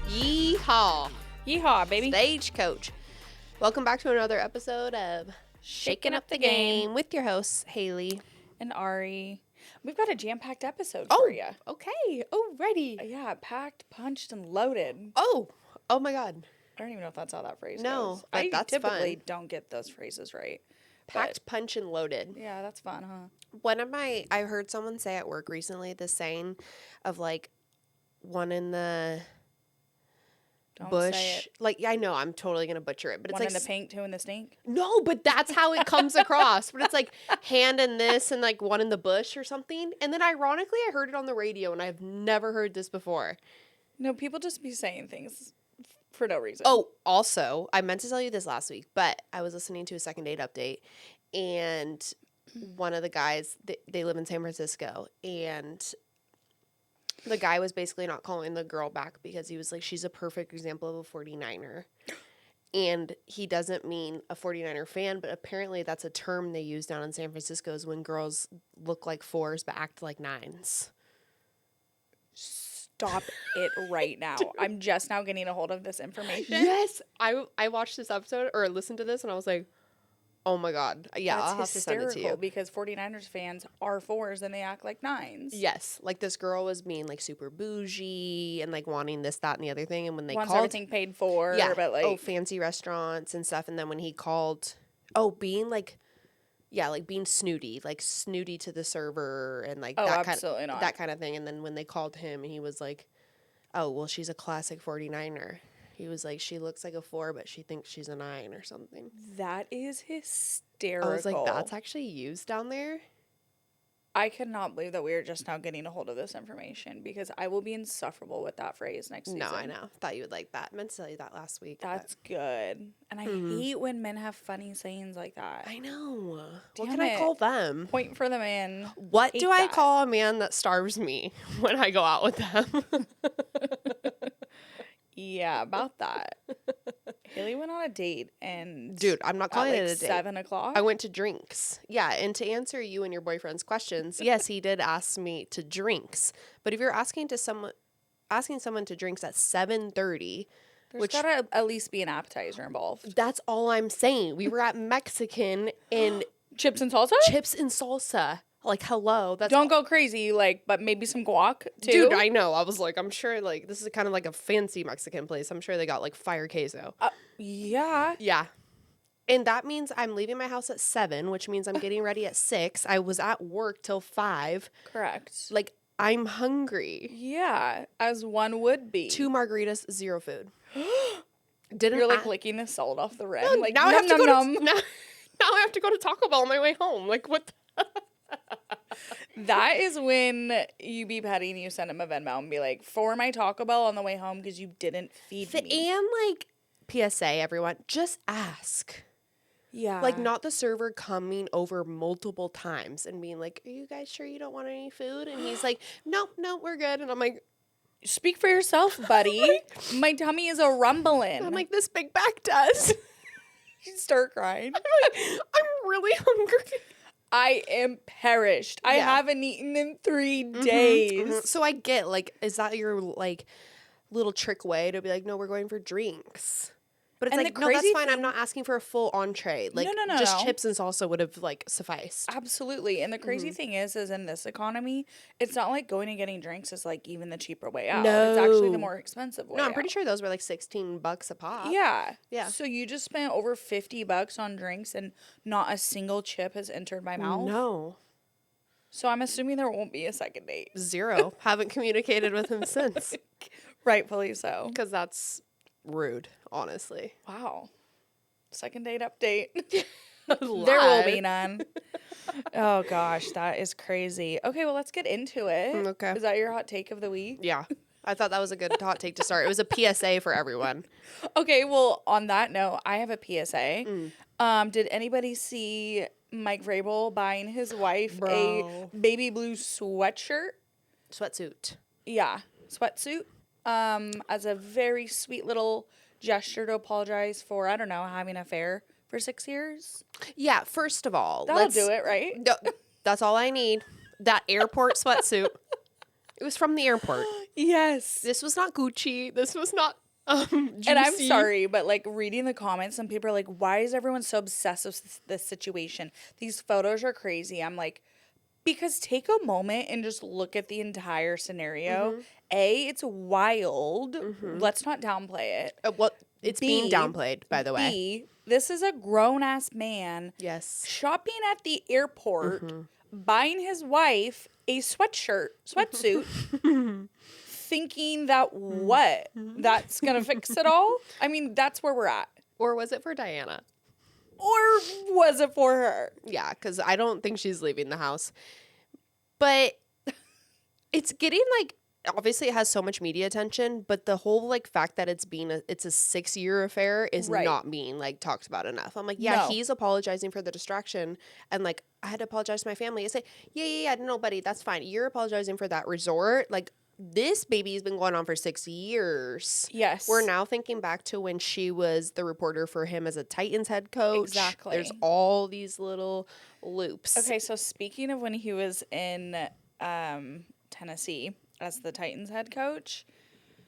Yeehaw. Yeehaw, baby. Stagecoach. Welcome back to another episode of Shaking Up the Game with your hosts, Haley and Ari. We've got a jam-packed episode for you. Okay. Oh, ready. Yeah, packed, punched, and loaded. Oh my God. I don't even know if that's how that phrase No, goes. but I that's typically fun. don't get those phrases right. Packed, punch, and loaded. Yeah, that's fun, huh? I heard someone say at work recently the saying of like one in the bush. Say it. Like, I know I'm totally going to butcher it, but One it's like in the pink, two in the stink. No, but that's how it comes across. But it's like hand in this and like one in the bush or something. And then ironically, I heard it on the radio and I've never heard this before. No, people just be saying things for no reason. Oh, also, I meant to tell you this last week, but I was listening to a second date update and one of the guys, they live in San Francisco, and the guy was basically not calling the girl back because he was like, she's a perfect example of a 49er. And he doesn't mean a 49er fan, but apparently that's a term they use down in San Francisco is when girls look like 4s but act like 9s. Stop it right now. I'm just now getting a hold of this information. Yes. I watched this episode or listened to this and I was like, oh my God. Yeah, That's I'll have to send it to you. because 49ers fans are 4s and they act like 9s. Yes. Like this girl was being like super bougie and like wanting this, that, and the other thing. And when they Wants called. everything paid for. Yeah. But like. Fancy restaurants and stuff. And then when he called, being like, yeah, like being snooty to the server and like absolutely not. that kind of thing. And then when they called him, he was like, oh, well, she's a classic 49er. He was like, she looks like a 4, but she thinks she's a 9 or something. That is hysterical. I was like, that's actually used down there? I cannot believe that we are just now getting a hold of this information because I will be insufferable with that phrase next season. No, I know. Thought you would like that. Meant to tell you that last week. That's good. And I hate when men have funny sayings like that. I know. What Damn can I call them? Point for the man. What do I call a man that starves me when I go out with them? Yeah, about that. Haley went on a date and... Dude, I'm not calling it a date. 7 o'clock? I went to drinks. Yeah, and to answer you and your boyfriend's questions, yes, he did ask me to drinks. But if you're asking someone to drinks at 7:30... There's gotta at least be an appetizer involved. That's all I'm saying. We were at Mexican and... Chips and salsa? Chips and salsa. Like, hello. Don't go crazy, but maybe some guac, too. Dude, I know. I was like, I'm sure, this is kind of like a fancy Mexican place. I'm sure they got, fire queso. Yeah. Yeah. And that means I'm leaving my house at 7, which means I'm getting ready at 6. I was at work till 5. Correct. I'm hungry. Yeah, as one would be. 2 margaritas, 0 food. You're, licking the salt off the rim. No, now I have to go now I have to go to Taco Bell on my way home. What That is when you be petty and you send him a Venmo and be like, for my Taco Bell on the way home because you didn't feed me. And, PSA, everyone, just ask. Yeah. Not the server coming over multiple times and being like, are you guys sure you don't want any food? And he's like, no, we're good. And I'm like, speak for yourself, buddy. My tummy is a rumbling. I'm like, this big back does. You start crying. I'm really hungry. I am perished. I haven't eaten in 3 days. Mm-hmm. So I get, is that your, little trick way to be like, no, we're going for drinks? But it's no, that's fine. I'm not asking for a full entree. No. Just chips and salsa would have, sufficed. Absolutely. And the crazy thing is in this economy, it's not like going and getting drinks is, even the cheaper way out. No. It's actually the more expensive way out. No, I'm pretty sure those were, $16 a pop. Yeah. Yeah. So you just spent over $50 on drinks and not a single chip has entered my mouth? No. So I'm assuming there won't be a second date. 0. Haven't communicated with him since. Rightfully so. Because that's rude, honestly. Wow. Second date update. There will be none. Oh, gosh. That is crazy. Okay, well, let's get into it. Okay. Is that your hot take of the week? Yeah. I thought that was a good hot take to start. It was a PSA for everyone. Okay, well, on that note, I have a PSA. Did anybody see Mike Vrabel buying his wife a baby blue sweatshirt? Sweatsuit. Yeah, sweatsuit. As a very sweet little gesture to apologize for, I don't know, having an affair for 6 years. Yeah, first of all, that'll do it, right? That's all I need. That airport sweatsuit. It was from the airport. Yes. This was not Gucci. This was not juicy. And I'm sorry, but like reading the comments, some people are like, why is everyone so obsessed with this situation? These photos are crazy. I'm like, because take a moment and just look at the entire scenario. A, it's wild. Let's not downplay it. Well, it's being downplayed, by the way. B, this is a grown-ass man Yes. shopping at the airport, buying his wife a sweatsuit, thinking that what? That's going to fix it all? I mean, that's where we're at. Or was it for Diana? Or was it for her? Yeah, because I don't think she's leaving the house. But it's getting like, obviously it has so much media attention, but the whole like fact that it's a 6-year affair is not being like talked about enough. I'm like, yeah, he's apologizing for the distraction, and like I had to apologize to my family. I say, yeah, no, buddy, that's fine. You're apologizing for that resort. Like, this baby has been going on for 6 years. Yes. We're now thinking back to when she was the reporter for him as a Titans head coach. Exactly. There's all these little loops. Okay, so speaking of when he was in Tennessee as the Titans head coach.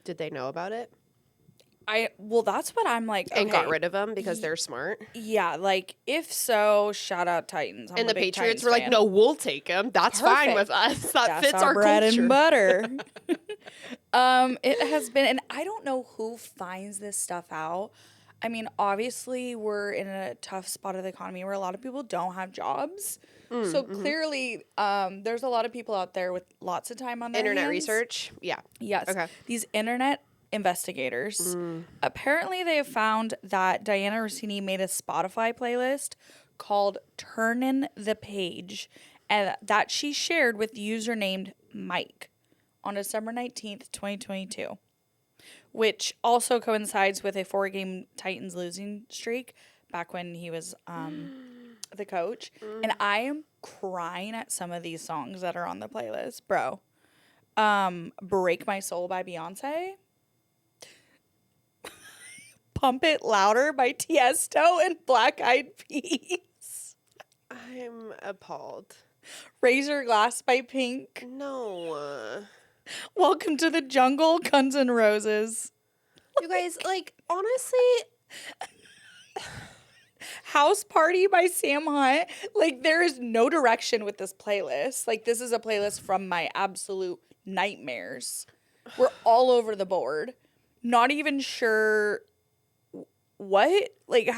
Did they know about it? Well, that's what I'm like. Okay. And got rid of them because they're smart? Yeah, like, if so, shout out Titans. And the Patriots were like, no, we'll take him. That's fine with us. That's fits our bread culture. and butter. It has been, and I don't know who finds this stuff out. I mean, obviously, we're in a tough spot of the economy where a lot of people don't have jobs. So clearly, there's a lot of people out there with lots of time on their Internet hands. research? Yeah. Yes. Okay. These internet investigators, apparently they have found that Diana Rossini made a Spotify playlist called Turnin' the Page, and that she shared with the user named Mike on December 19th, 2022, which also coincides with a 4-game Titans losing streak back when he was the coach. And I am crying at some of these songs that are on the playlist, bro. Break My Soul by Beyonce. Pump It Louder by Tiesto and Black Eyed Peas. I'm appalled. Razor Glass by Pink. No. Welcome to the Jungle, Guns N' Roses. You guys, like, honestly, House Party by Sam Hunt. Like, there is no direction with this playlist. Like, this is a playlist from my absolute nightmares. We're all over the board. Not even sure what. Like,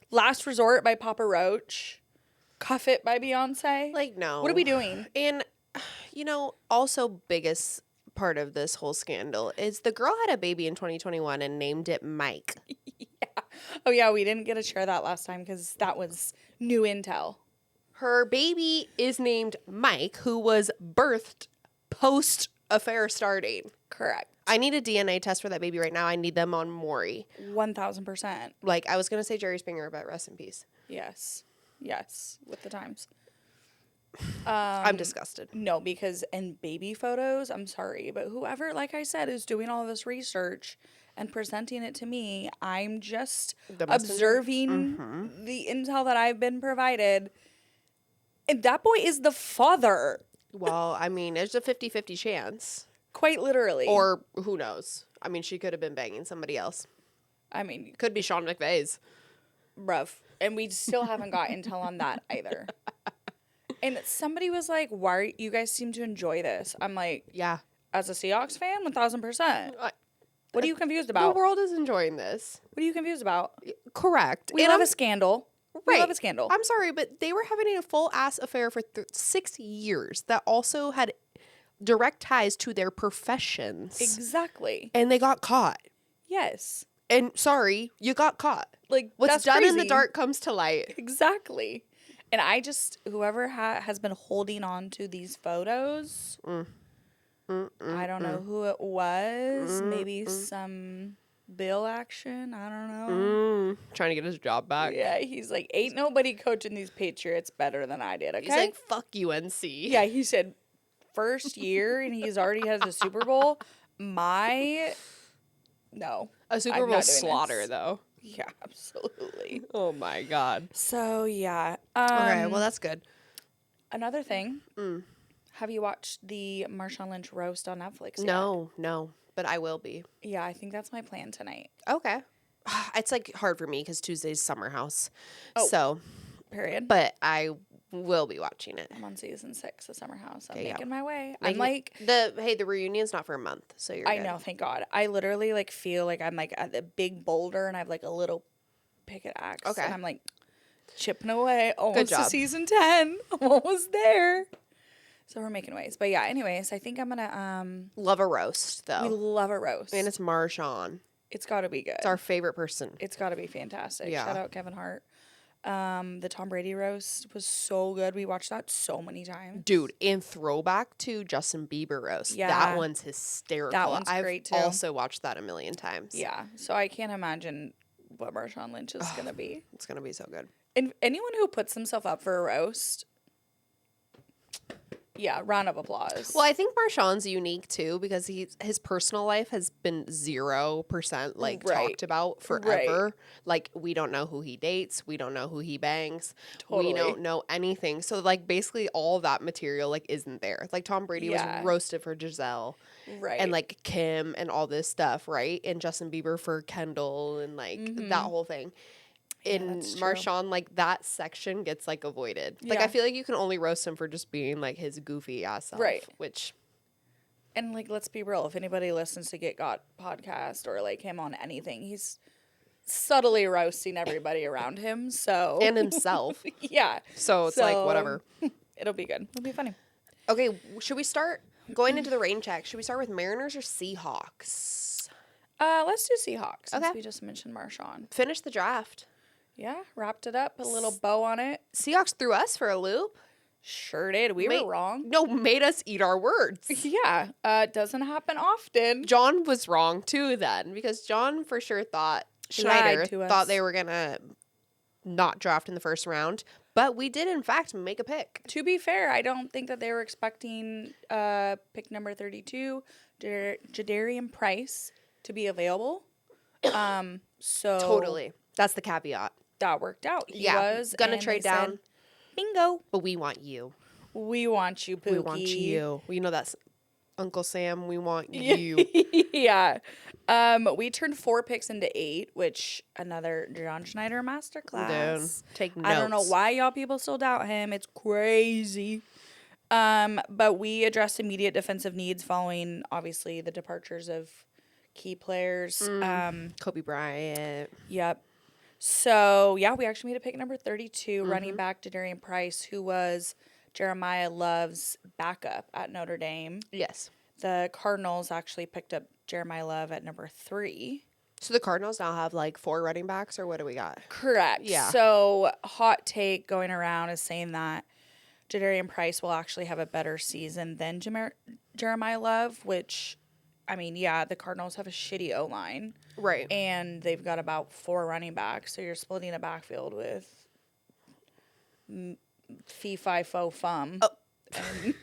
Last Resort by Papa Roach. Cuff It by Beyonce. like, no. What are we doing? And, you know, also biggest part of this whole scandal is the girl had a baby in 2021 and named it Mike. Yeah. Oh, yeah, we didn't get to share that last time because that was new intel. Her baby is named Mike, who was birthed post-affair starting. Correct. I need a DNA test for that baby right now. I need them on Maury. 1,000%. Like, I was going to say Jerry Springer, but rest in peace. Yes. Yes. With the times. I'm disgusted. No, because in baby photos, I'm sorry, but whoever, like I said, is doing all this research and presenting it to me, I'm just observing the intel that I've been provided. And that boy is the father. Well, I mean, there's a 50-50 chance. Quite literally. Or who knows? I mean, she could have been banging somebody else. I mean, Could be Sean McVay's. bruv. And we still haven't got intel on that either. And somebody was like, why you guys seem to enjoy this? I'm like, Yeah. as a Seahawks fan, 1,000%. What are you confused about? The world is enjoying this. What are you confused about? Correct. We love a scandal. We love a scandal. I'm sorry, but they were having a full-ass affair for 6 years that also had direct ties to their professions. Exactly. And they got caught. Yes. And sorry, you got caught. Like, What's that's done in the crazy. dark comes to light. Exactly. And I just, whoever has been holding on to these photos, I don't know who it was. Maybe some Bill action. I don't know. Trying to get his job back. Yeah, he's like, ain't nobody coaching these Patriots better than I did, okay? He's like, fuck UNC. Yeah, he said, first year, and he's already has a Super Bowl. No. A Super I'm Bowl not doing slaughter, this. though. Yeah, absolutely. Oh, my God. So, yeah. Okay, well, that's good. Another thing. Have you watched the Marshawn Lynch roast on Netflix yet? No, but I will be. Yeah, I think that's my plan tonight. Okay. It's like hard for me because Tuesday's Summer House. Oh. So, Period. but I will be watching it. I'm on season 6 of Summer House. I'm Okay, making my way. Making- I'm like the reunion's not for a month, so you're I good. know, thank God. I literally like feel like I'm like at the big boulder and I have like a little picket axe. Okay. And I'm like chipping away almost to job. season 10. I'm almost there. So we're making ways. But yeah, anyways, I think I'm gonna Love a roast we though. love a roast. And it's Marshawn. It's gotta be good. It's our favorite person. It's gotta be fantastic. Yeah. Shout out Kevin Hart. The Tom Brady roast was so good. We watched that so many times. Dude, and throwback to Justin Bieber roast. Yeah. That one's hysterical. That one's I've great, too. also watched that a million times. Yeah. So I can't imagine what Marshawn Lynch is gonna be. It's going to be so good. And anyone who puts himself up for a roast, yeah, round of applause. Well, I think Marshawn's unique too because his personal life has been 0% like Right. talked about forever. Like we don't know who he dates, we don't know who he bangs, Totally. we don't know anything. So like basically all that material like isn't there. Like Tom Brady Yeah. was roasted for Giselle right. and like Kim and all this stuff, right? And Justin Bieber for Kendall and like that whole thing. In that's true. Marshawn, like that section gets like avoided. Like Yeah. I feel like you can only roast him for just being like his goofy ass self, Right. which And like, let's be real. If anybody listens to Get Got podcast or like him on anything, he's subtly roasting everybody around him. So and himself. yeah, So it's like whatever. It'll be good. It'll be funny. Okay, should we start going into the rain check? Should we start with Mariners or Seahawks? Let's do Seahawks since Okay. we just mentioned Marshawn. Finish the draft. Yeah, wrapped it up. Put a little bow on it. Seahawks threw us for a loop. Sure did. We were wrong. No, made us eat our words. Yeah, it doesn't happen often. John was wrong too then because John for sure thought He lied Schneider to us. thought they were gonna not draft in the first round, but we did in fact make a pick. To be fair, I don't think that they were expecting pick number 32, Jadarian Price, to be available. So Totally, that's the caveat. that worked out. He Yeah, was gonna and trade they said, down. Bingo. But we want you. We want you, Pookie. We want you. You know that's Uncle Sam. We want you. Yeah. We turned 4 picks into 8, which another John Schneider masterclass. Dude, take notes. I don't know why y'all people still doubt him. It's crazy. But we addressed immediate defensive needs following obviously the departures of key players. Kobe Bryant. Yep. So yeah, we actually made a pick number 32, running back to Darian Price, who was Jeremiah Love's backup at Notre Dame. Yes. The Cardinals actually picked up Jeremiah Love at number 3. So the Cardinals now have like 4 running backs, or what do we got? Correct. Yeah. So hot take going around is saying that Jadarian Price will actually have a better season than Jeremiah Love, which, I mean, yeah, the Cardinals have a shitty O-line. Right. And they've got about 4 running backs. So you're splitting a backfield with fee-fi-fo-fum. Oh. And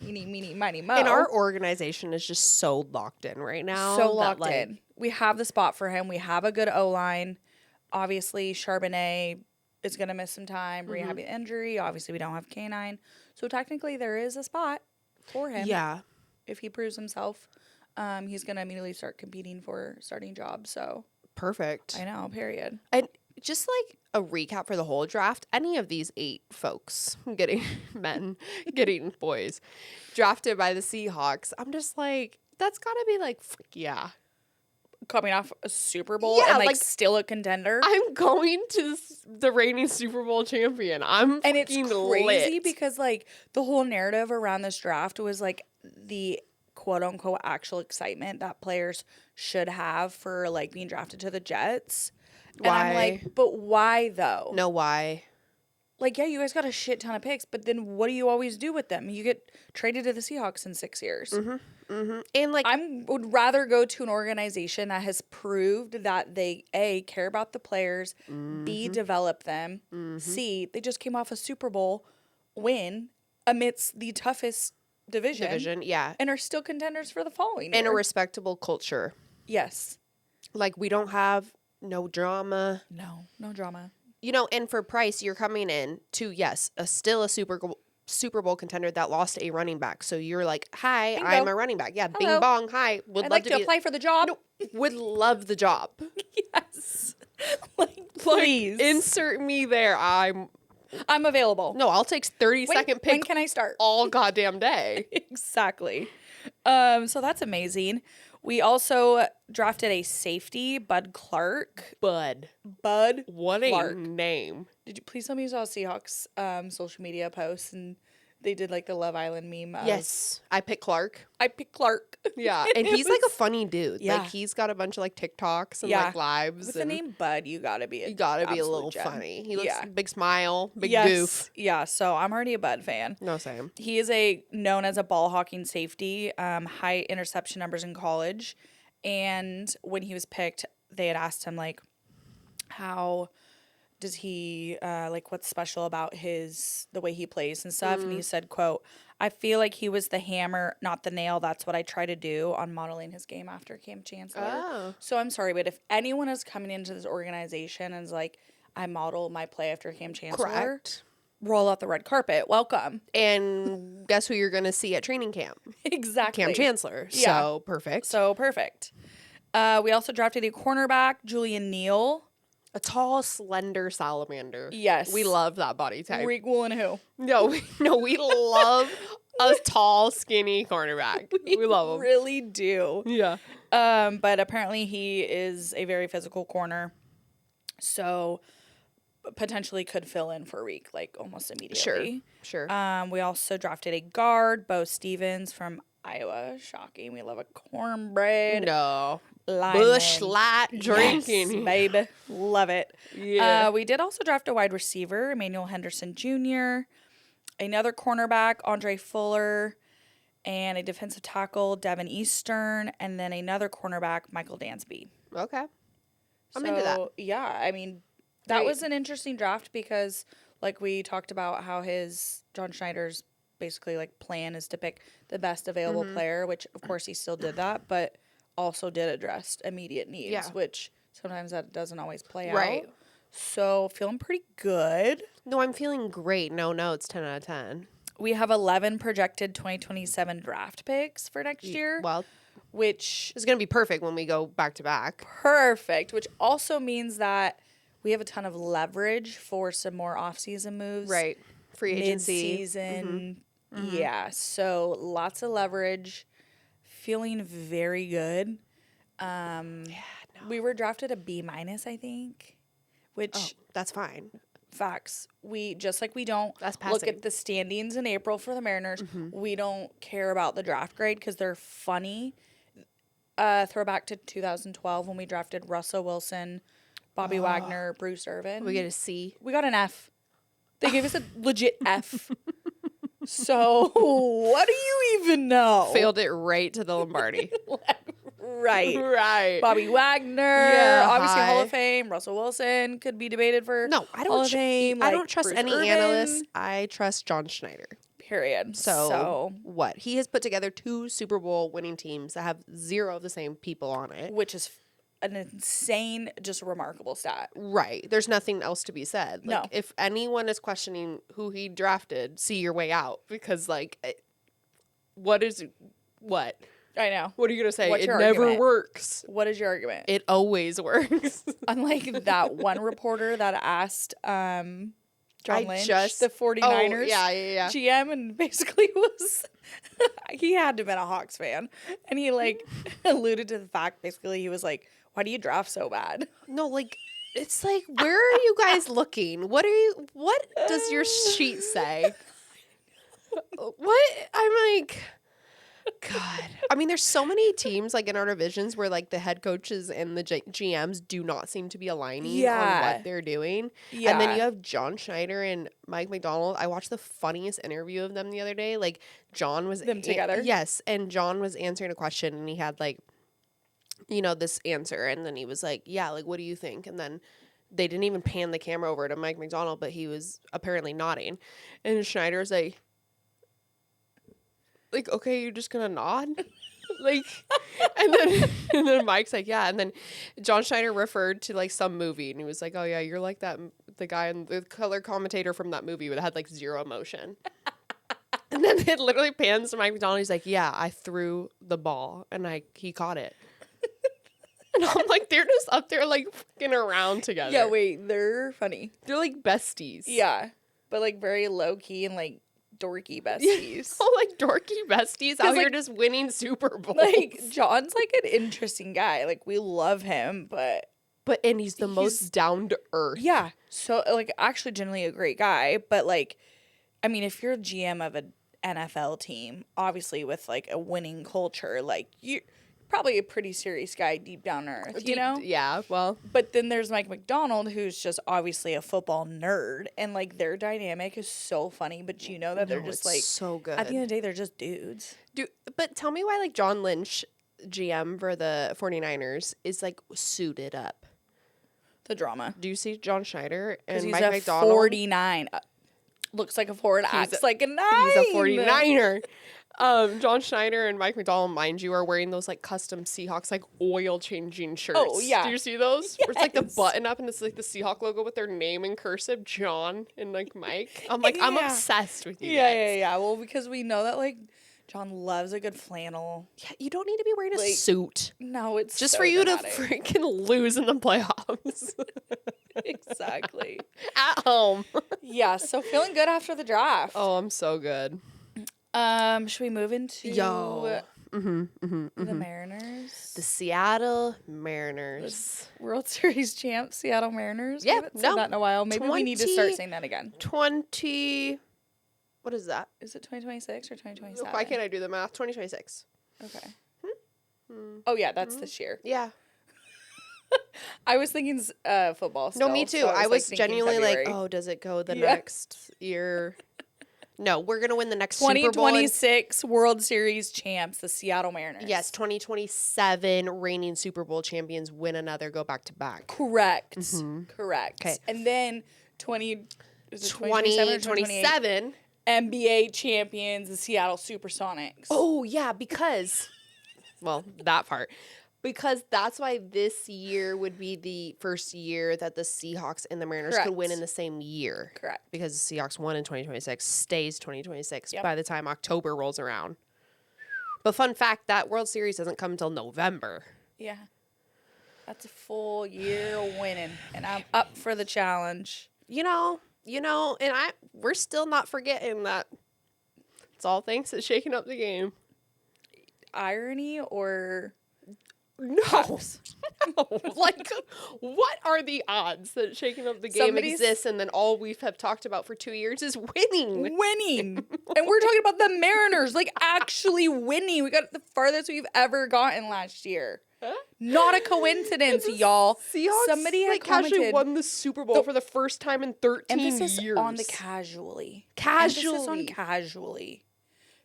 eeny, meeny, miny, mo. And our organization is just so locked in right now. So that, locked like, in. We have the spot for him. We have a good O-line. Obviously, Charbonnet is going to miss some time, rehabbing injury. Obviously, we don't have K9. So technically, there is a spot for him. Yeah. If he proves himself, he's going to immediately start competing for starting jobs. So Perfect. I know, period. And just like a recap for the whole draft, any of these 8 folks getting getting boys drafted by the Seahawks, I'm just like, that's got to be like, fuck yeah. Coming off a Super Bowl Yeah, and like like, still a contender. I'm going to the reigning Super Bowl champion. I'm And it's fucking crazy lit. because like the whole narrative around this draft was like the quote unquote actual excitement that players should have for like being drafted to the Jets. And I'm Why? like, but why though? No, why? Like, yeah, you guys got a shit ton of picks, but then what do you always do with them? You get traded to the Seahawks in 6 years. And like, I would rather go to an organization that has proved that they A, care about the players, B, develop them, C, they just came off a Super Bowl win amidst the toughest division yeah. and are still contenders for the following And a year. respectable culture. Yes. Like, we don't have no drama. No drama. You know, and for Price, you're coming in to, yes, still a Super Bowl contender that lost a running back. So you're like, hi, Bingo. I'm a running back. Yeah, Hello. bing bong, hi. Would I'd love like to apply for the job. No, would love the job. Yes. Please. Insert me there. I'm available. No, I'll take 30-second pick When can I start? all goddamn day. Exactly. So that's amazing. We also drafted a safety, Bud Clark. Bud. Bud What Clark. a name. Did you please tell me you saw Seahawks social media posts and they did like the Love Island meme of, Yes. I picked Clark. I picked Clark. Yeah. And he's like a funny dude. Yeah. Like he's got a bunch of like TikToks and Yeah. like lives. With the and name Bud, you gotta be you gotta be a absolute little gem. funny. He looks Yeah. big smile, big Yes. goof. Yeah, so I'm already a Bud fan. No, same. He is known as a ball hawking safety, high interception numbers in college. And when he was picked, they had asked him like, how does he like what's special about the way he plays and stuff? And he said, quote, I feel like he was the hammer, not the nail. That's what I try to do on modeling his game after Cam Chancellor. Oh. So I'm sorry, but if anyone is coming into this organization and is like, I model my play after Cam Chancellor, Correct. roll out the red carpet. Welcome. And guess who you're going to see at training camp? Exactly. Cam Chancellor. Yeah. So perfect. So perfect. We also drafted a cornerback, Julian Neal. A tall, slender salamander. Yes. We love that body type. Equal in who? No, we love a tall, skinny cornerback. We love him. Really do. Yeah. But apparently he is a very physical corner. So potentially could fill in for Reek like almost immediately. Sure. We also drafted a guard, Bo Stevens from Iowa. Shocking. We love a cornbread. No. Lineman. Bush light drinking. Yes, baby. Love it. Yeah. We did also draft a wide receiver, Emmanuel Henderson Jr., another cornerback, Andre Fuller, and a defensive tackle, Devin Eastern, and then another cornerback, Michael Dansby. Okay. I'm into that. Yeah, I mean, that Great. was an interesting draft because, like, we talked about how John Schneider's basically, like, plan is to pick the best available player, which, of course, he still did that, but also did address immediate needs, which sometimes that doesn't always play Right. out. So, feeling pretty good. No, I'm feeling great. No, it's 10 out of 10. We have 11 projected 2027 draft picks for next year, Well, which it's going to be perfect when we go back to back. perfect, which also means that we have a ton of leverage for some more off-season moves. Right. Free agency. Mid-season. Yeah, so lots of leverage. Feeling very good. We were drafted a B-, I think, which Oh, that's fine. facts. We just like we don't That's look passing. at the standings in April for the Mariners. We don't care about the draft grade because they're funny. Throwback to 2012 when we drafted Russell Wilson, Bobby Wagner, Bruce Irvin. We get a C. We got an F. They gave us a legit F. So what do you even know? Failed it right to the Lombardi. Right. Right. Bobby Wagner, Yeah, obviously Hall hi. of Fame. Russell Wilson could be debated for No, I Hall don't. of Fame. I like don't trust Bruce any Irvin. analyst. I trust John Schneider. Period. So what? He has put together 2 Super Bowl winning teams that have 0 of the same people on it. which is an insane, just remarkable stat. Right. There's nothing else to be said. Like, No. if anyone is questioning who he drafted, see your way out. Because, like, what? I know. What are you going to say? What's It your never argument? works. What is your argument? It always works. Unlike that one reporter that asked John Lynch, just- the 49ers yeah. GM, and basically was he had to have been a Hawks fan, and he like alluded to the fact basically he was like, why do you draft so bad? No, like, it's like, where are you guys looking? What does your sheet say? What? I'm like, God. I mean, there's so many teams, like, in our divisions where, like, the head coaches and the GMs do not seem to be aligning on Yeah. what they're doing. Yeah. And then you have John Schneider and Mike McDonald. I watched the funniest interview of them the other day. Like, John was... Them together? Yes. And John was answering a question, and he had, like, you know, this answer. And then he was like, yeah, like, what do you think? And then they didn't even pan the camera over to Mike McDonald, but he was apparently nodding. And Schneider's like, okay, you're just gonna nod? Like, and then Mike's like, yeah. And then John Schneider referred to, like, some movie, and he was like, oh, yeah, you're like the guy and the color commentator from that movie that had, like, 0 emotion. And then it literally pans to Mike McDonald. He's like, yeah, I threw the ball and he caught it. And I'm like, they're just up there like fucking around together. Yeah, wait, they're funny. They're like besties. Yeah, but like very low key and like dorky besties. Oh, like dorky besties out here like, just winning Super Bowls. Like John's like an interesting guy. Like we love him, and he's the most down to earth. Yeah. So like actually generally a great guy, but like I mean if you're a GM of an NFL team, obviously with like a winning culture, like you're probably a pretty serious guy deep down to earth, you know? Yeah, well. But then there's Mike McDonald, who's just obviously a football nerd, and like their dynamic is so funny, but you know that they're just like so good. At the end of the day, they're just dudes. Dude, but tell me why like John Lynch, GM for the 49ers, is like suited up. The drama. Do you see John Schneider and He's Mike a McDonald? 49. Looks like a 4 and acts like a 9. He's a 49er. John Schneider and Mike McDonald, mind you, are wearing those like custom Seahawks like oil changing shirts. Oh, yeah. Do you see those? Yes. Where it's like the button up and it's like the Seahawk logo with their name in cursive, John and like Mike. I'm like, I'm obsessed with you guys. Yeah. Well, because we know that like John loves a good flannel. Yeah, you don't need to be wearing a suit. No, it's just so for you dramatic. to freaking lose in the playoffs. Exactly. At home. Yeah, so feeling good after the draft. Oh, I'm so good. Should we move into the Mariners? The Seattle Mariners. World Series champ, Seattle Mariners. Yeah, We haven't said that in a while. Maybe we need to start saying that again. 20. What is that? Is it 2026 or 2027? Why can't I do the math? 2026. Okay. Oh, yeah, that's this year. Yeah. I was thinking football still. No, me too. So I was thinking genuinely February. like, oh, does it go the next year? No, we're going to win the next Super Bowl. 2026 World Series champs, the Seattle Mariners. Yes, 2027 reigning Super Bowl champions win another, go back to back. Correct. Correct. Okay. And then 2027 NBA champions, the Seattle Supersonics. Oh, yeah, because, well, that part. Because that's why this year would be the first year that the Seahawks and the Mariners could win in the same year. Correct. Because the Seahawks won in 2026, stays 2026 Yep. by the time October rolls around. But fun fact, that World Series doesn't come until November. Yeah. That's a full year of winning, and I'm up for the challenge. You know, and we're still not forgetting that it's all thanks to shaking up the game. Irony or... No. Like, what are the odds that shaking up the game exists and then all we have talked about for 2 years is winning? Winning. And we're talking about the Mariners, like actually winning. We got the farthest we've ever gotten last year. Huh? Not a coincidence, y'all. Seahawks Somebody had casually commented, won the Super Bowl for the first time in 13 emphasis years. on the casually. Casually. Emphasis on casually.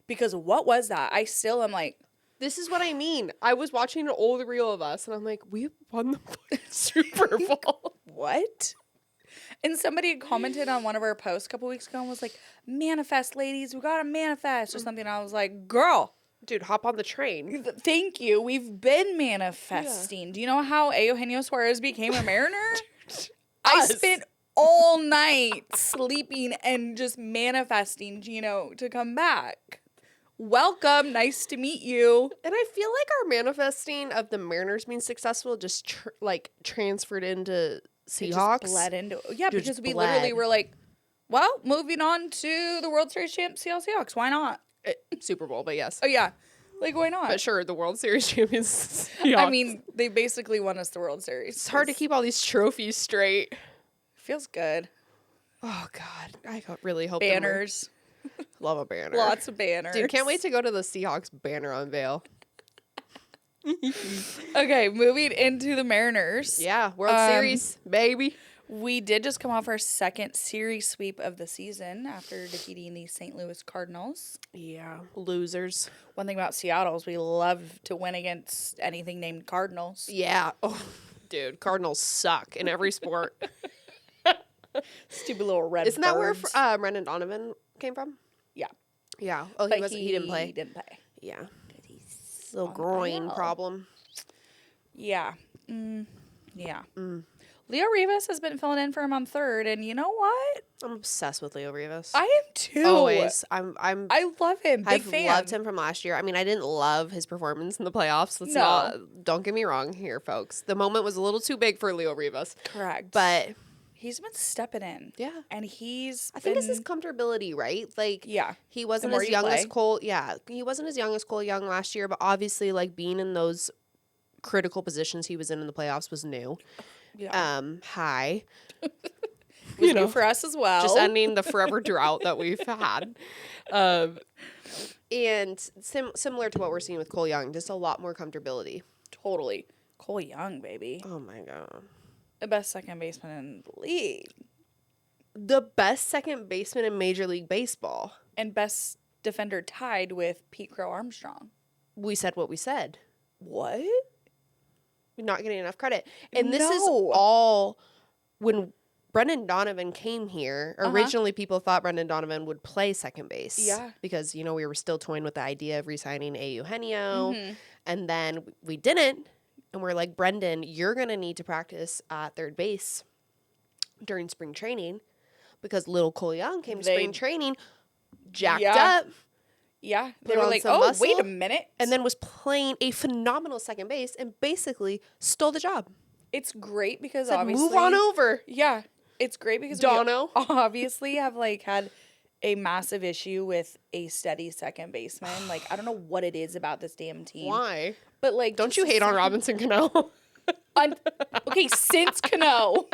Because what was that? I still am like, this is what I mean. I was watching an old reel of us, and I'm like, we won the Super Bowl. What? And somebody had commented on one of our posts a couple weeks ago and was like, manifest, ladies. We got to manifest or something. I was like, girl. Dude, hop on the train. Thank you. We've been manifesting. Yeah. Do you know how Eugenio Suarez became a Mariner? I spent all night sleeping and just manifesting Gino to come back. Welcome. Nice to meet you. And I feel like our manifesting of the Mariners being successful just transferred into Seahawks. It just bled into because we literally were like, well, moving on to the World Series champ Seattle Seahawks. Why not? Super Bowl, but yes. Oh, yeah. Like, why not? But sure, the World Series champions Seahawks. I mean, they basically won us the World Series. It's hard to keep all these trophies straight. Feels good. Oh, God. I really hope banners. Love a banner. Lots of banners. Dude, can't wait to go to the Seahawks banner unveil. Okay, moving into the Mariners. Yeah, World Series, baby. We did just come off our second series sweep of the season after defeating the St. Louis Cardinals. Yeah, losers. One thing about Seattle is we love to win against anything named Cardinals. Yeah. Oh, dude, Cardinals suck in every sport. Stupid little red Isn't birds. that where Brendan Donovan came from? Yeah. Yeah. Oh, but he didn't play. He didn't play. Yeah. Little groin problem. Yeah. Yeah. Leo Rivas has been filling in for him on third, and you know what? I'm obsessed with Leo Rivas. I am too. Always. I love him. Big I've fan. loved him from last year. I mean, I didn't love his performance in the playoffs. Don't get me wrong here, folks. The moment was a little too big for Leo Rivas. Correct. But he's been stepping in. yeah. And I think it's his comfortability, right? Like, yeah. he wasn't as young as Cole. Yeah. He wasn't as young as Cole Young last year, but obviously, like, being in those critical positions he was in the playoffs was new. Yeah. High. Was new for us as well. Just ending the forever drought that we've had. And similar to what we're seeing with Cole Young, just a lot more comfortability. Totally. Cole Young, baby. Oh, my God. The best second baseman in the league. The best second baseman in Major League Baseball. And best defender tied with Pete Crow Armstrong. We said what we said. What? We're not getting enough credit. And this is all when Brendan Donovan came here. Originally, people thought Brendan Donovan would play second base. Yeah. Because, you know, we were still toying with the idea of re-signing A. Eugenio. And then we didn't. And we're like, Brendan, you're going to need to practice at third base during spring training. Because little Cole Young came to spring training, jacked up. Yeah. They were like, oh, wait a minute. And then was playing a phenomenal second base and basically stole the job. It's great because Said, obviously. move on over. Yeah. It's great because Dono. we obviously have like had a massive issue with a steady second baseman. Like, I don't know what it is about this damn team. Why? But like, don't you hate on Robinson Cano? Okay, since Cano,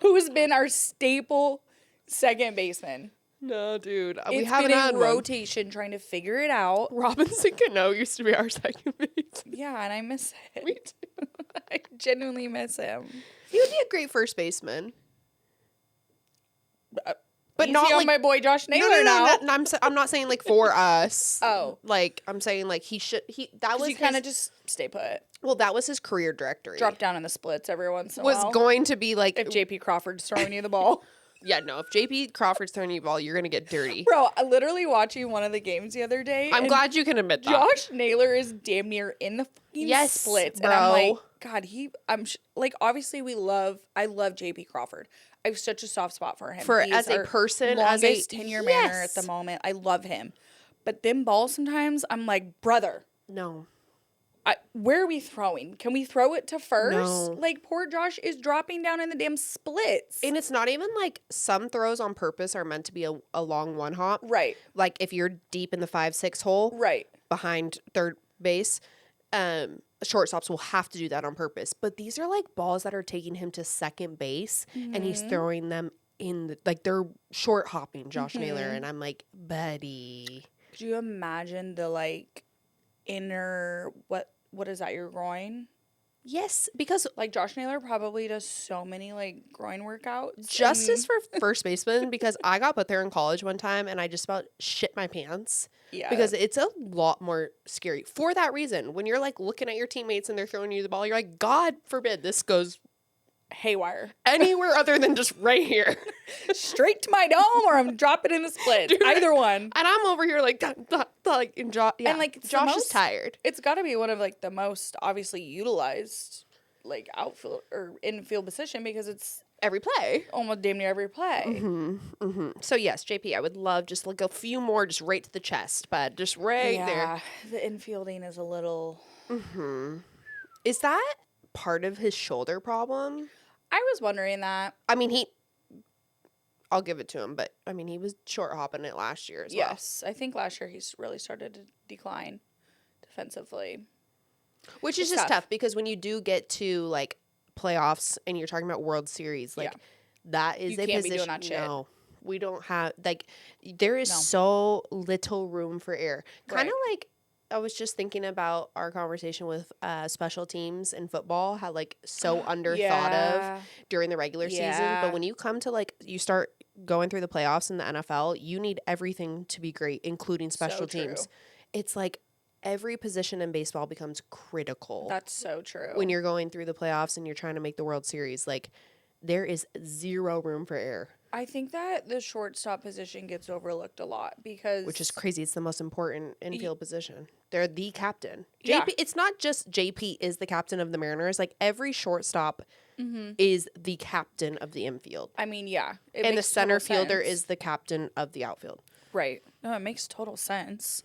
who's been our staple second baseman. No, dude. We It's haven't been had in rotation trying to figure it out. Robinson Cano used to be our second base. Yeah, and I miss it. Me too. I genuinely miss him. He would be a great first baseman. But Easy not on like my boy Josh Naylor now. I'm not saying like for us. Oh. Like I'm saying like that was You kind of just stay put. Well, that was his career directory. Drop down in the splits every once in a while. Was going to be like if JP Crawford's throwing you the ball. Yeah, no. If JP Crawford's throwing you the ball, you're gonna get dirty. Bro, I literally watching one of the games the other day. I'm glad you can admit that. Josh Naylor is damn near in the fucking splits, bro. and I'm like, God, like obviously I love JP Crawford. I have such a soft spot for him. As a person, longest as a tenure manner at the moment. I love him, but them balls sometimes I'm like, brother, no. Where are we throwing? Can we throw it to first? No. Like, poor Josh is dropping down in the damn splits. And it's not even like some throws on purpose are meant to be a long one hop. Right. Like if you're deep in the 5-6 hole. Right. Behind third base, shortstops will have to do that on purpose. But these are like balls that are taking him to second base and he's throwing them like they're short hopping Josh Naylor. And I'm like, buddy. Could you imagine the like inner, what is that, your groin? Yes, because like Josh Naylor probably does so many like groin workouts. Justice for first baseman, because I got put there in college one time and I just about shit my pants. Yeah. Because it's a lot more scary for that reason. When you're like looking at your teammates and they're throwing you the ball, you're like, God forbid this goes haywire anywhere other than just right here. Straight to my dome or I'm dropping in the splits. Dude, either one. And I'm over here like and like Josh is tired. It's got to be one of like the most obviously utilized like outfield or infield position because it's every play, almost damn near every play. So yes, JP, I would love just like a few more, just right to the chest, but just right there. The infielding is a little. Is that part of his shoulder problem? I was wondering that. I mean, I'll give it to him, but I mean, he was short hopping it last year as well. Yes, I think last year he's really started to decline defensively. Which is just tough because when you do get to like playoffs and you're talking about World Series, like that is you a can't position. Be doing that shit. No, we don't have like there is so little room for error. Kind of like I was just thinking about our conversation with special teams in football, how like so underthought of during the regular season. But when you come to like you start going through the playoffs in the NFL, you need everything to be great, including special teams. It's like every position in baseball becomes critical. That's so true. When you're going through the playoffs and you're trying to make the World Series, like there is zero room for error. I think that the shortstop position gets overlooked a lot because... Which is crazy. It's the most important infield position. They're the captain. JP, Yeah. It's not just JP is the captain of the Mariners. Like every shortstop is the captain of the infield. I mean, yeah. And the center fielder sense. is the captain of the outfield. Right. No, it makes total sense.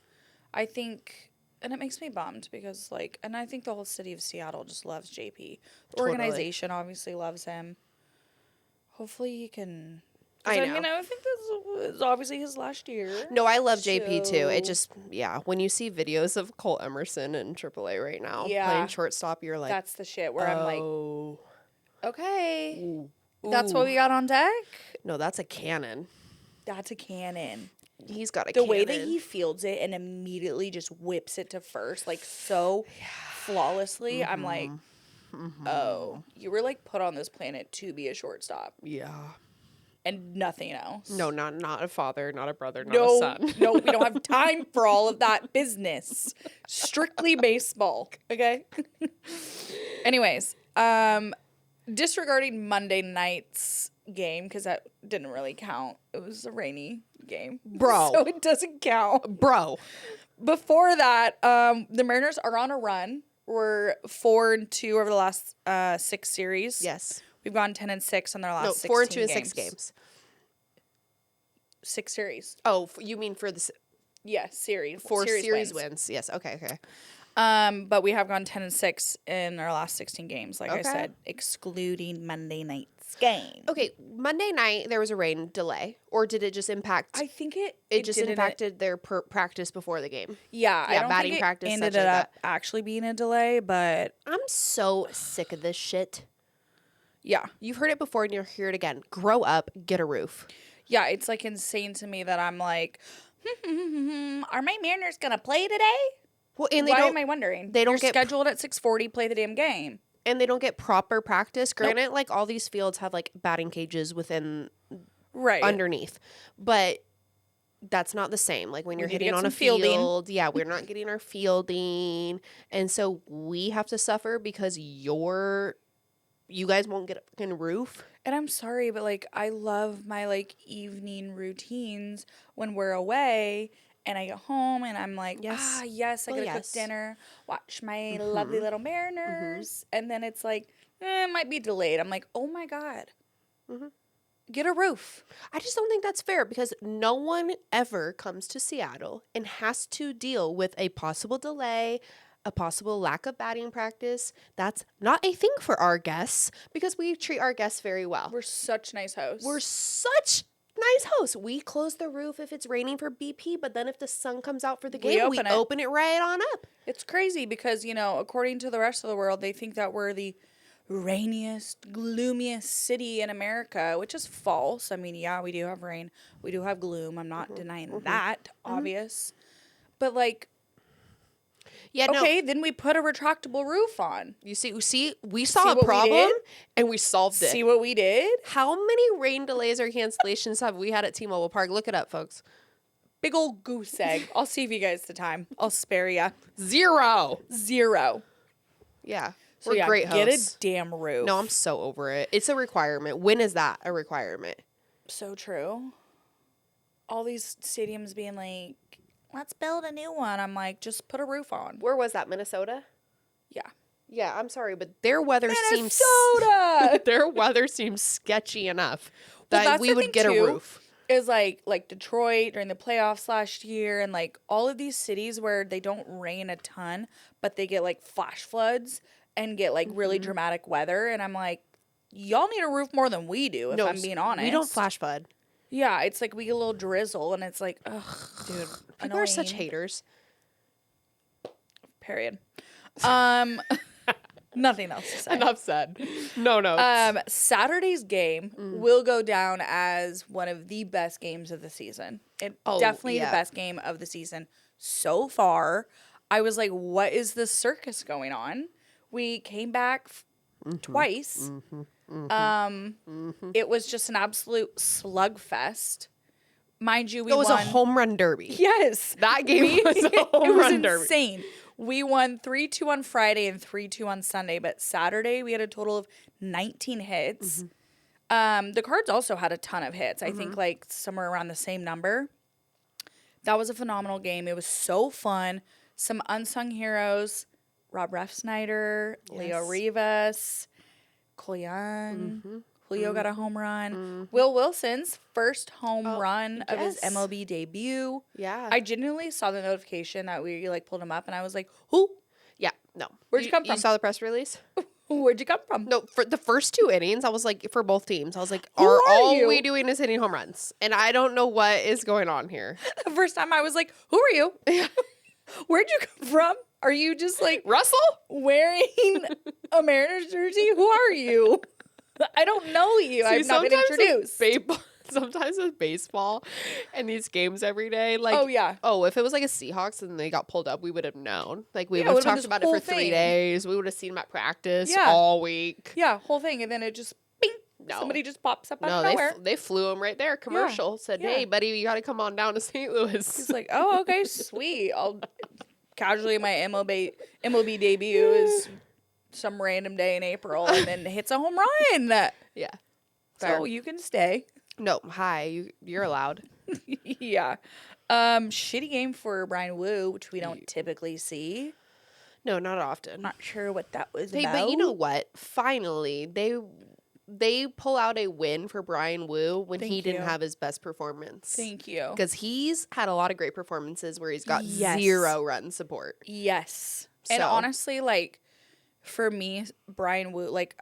I think, and it makes me bummed because, like, and I think the whole city of Seattle just loves JP. The Totally. organization obviously loves him. Hopefully he can. I know. I mean, I think this is obviously his last year. No, I love JP too. It So- just, yeah, when you see videos of Cole Emerson in AAA right now playing shortstop, you're like, That's the shit where I'm like, oh, okay, ooh, that's what we got on deck. no, that's a cannon. That's a cannon. He's got a The cannon. way that he fields it and immediately just whips it to first, like so flawlessly, I'm like, oh, you were like put on this planet to be a shortstop Yeah. and nothing else. No, not a father, not a brother, not No, a son. no, we don't have time for all of that business. Strictly baseball, okay? Anyways, disregarding Monday night's game because that didn't really count. It was a rainy game, Bro. so it doesn't count. Bro. Before that, the Mariners are on a run. We're 4-2 over the last 6 series. Yes. We've gone 10-6 on their last 16 4-2 in games. 6 games. 6 series. Oh, you mean for the Yeah, series. 4 series wins. Yes. Okay. But we have gone 10-6 in our last 16 games, like I Okay. said, excluding Monday night's game. Okay. Monday night there was a rain delay, or did it just impact? I think it just didn't- impacted their practice before the game. Yeah, I don't batting think practice, it ended such like up actually being a delay, but I'm so sick of this shit. yeah. You've heard it before and you'll hear it again. Grow up, get a roof. Yeah, it's like insane to me that I'm like, are my Mariners going to play today? Well, and Why am I wondering? they don't You're get scheduled at 6:40, play the damn game. and they don't get proper practice. Granted, like all these fields have like batting cages within Right. underneath, but that's not the same. Like when you're need to hitting get on a some fielding. field, yeah, we're not getting our fielding, and so we have to suffer because you guys won't get a fucking roof. And I'm sorry, but like I love my like evening routines when we're away and I get home and I'm like, Yes. yes, I Well, gotta yes. cook dinner, watch my lovely little Mariners, and then it's like, it might be delayed. I'm like, oh my God. Get a roof. I just don't think that's fair because no one ever comes to Seattle and has to deal with a possible delay, a possible lack of batting practice. That's not a thing for our guests because we treat our guests very well. We're such nice hosts. We're such nice hosts. We close the roof if it's raining for BP, but then if the sun comes out for the game, we open it right on up. It's crazy because, according to the rest of the world, they think that we're the rainiest, gloomiest city in America, which is false. I mean, yeah, we do have rain. We do have gloom. I'm not denying that, obvious. But like, Yeah, okay, then we put a retractable roof on. You see, we saw what a we problem did? and we solved it. See what we did? How many rain delays or cancellations have we had at T-Mobile Park? Look it up, folks. Big old goose egg. I'll save you guys the time. I'll spare ya. 0. 0. Yeah. So We're yeah, great get hosts. a damn roof. No, I'm so over it. It's a requirement. When is that a requirement? So true. All these stadiums being like, let's build a new one. I'm like, just put a roof on. Where was that? Minnesota? Yeah. Yeah, I'm sorry, but their weather seems Minnesota! their weather seems sketchy enough Well, that that's we the would thing, get a too. roof. Is like Detroit during the playoffs last year and like all of these cities where they don't rain a ton, but they get like flash floods and get like really dramatic weather. And I'm like, y'all need a roof more than we do, if I'm being honest. We don't flash flood. Yeah, it's like we get a little drizzle and it's like, ugh, Dude, people are such annoying. haters. Period. Nothing else to say. Enough said. No. Saturday's game will go down as one of the best games of the season. Definitely the best game of the season so far. I was like, what is this circus going on? We came back twice. It was just an absolute slugfest. Mind you, It was a home run derby. Yes. That game was a home run derby. Insane. We won 3-2 on Friday and 3-2 on Sunday, but Saturday we had a total of 19 hits. The Cards also had a ton of hits. I think like somewhere around the same number. That was a phenomenal game. It was so fun. Some unsung heroes, Rob Refsnyder, Leo Rivas, Cole Young. Mm-hmm. Julio got a home run. Will Wilson's first home run of his yes. MLB debut. Yeah. I genuinely saw the notification that we like pulled him up, and I was like, "Who? Yeah. No. Where'd you come You from? saw the press release? Where'd you come from?" No, for the first 2 innings, I was like, for both teams, I was like, Who are all you? we doing is hitting home runs? And I don't know what is going on here. The first time I was like, "Who are you? Where'd you come from? Are you just like Russell? wearing a Mariners jersey? Who are you? I don't know you. I've not been introduced." Sometimes with baseball and these games every day, like, Oh, yeah. oh, if it was like a Seahawks and they got pulled up, we would have known. Like, we Yeah, would it have would've been talked this about it for whole 3 thing. days. We would have seen them at practice Yeah. all week. Yeah, whole thing, and then it just bing. No. Somebody just pops up out No, of nowhere. they flew him right there. Commercial said, Yeah. "Hey, buddy, you got to come on down to St. Louis." He's like, "Oh, okay, sweet. I'll casually my MLB debut is some random day in April, and then hits a home run. Yeah. So Fair. you can stay." No, hi, you're allowed. Yeah. Shitty game for Brian Wu, which we don't typically see. No, not often. Not sure what that was Hey, about. but you know what? Finally, they pull out a win for Brian Wu when he Thank didn't you. have his best performance. Thank you. Because he's had a lot of great performances where he's got Yes. 0 run support. Yes. And So- honestly, like, for me, Brian Wu, like,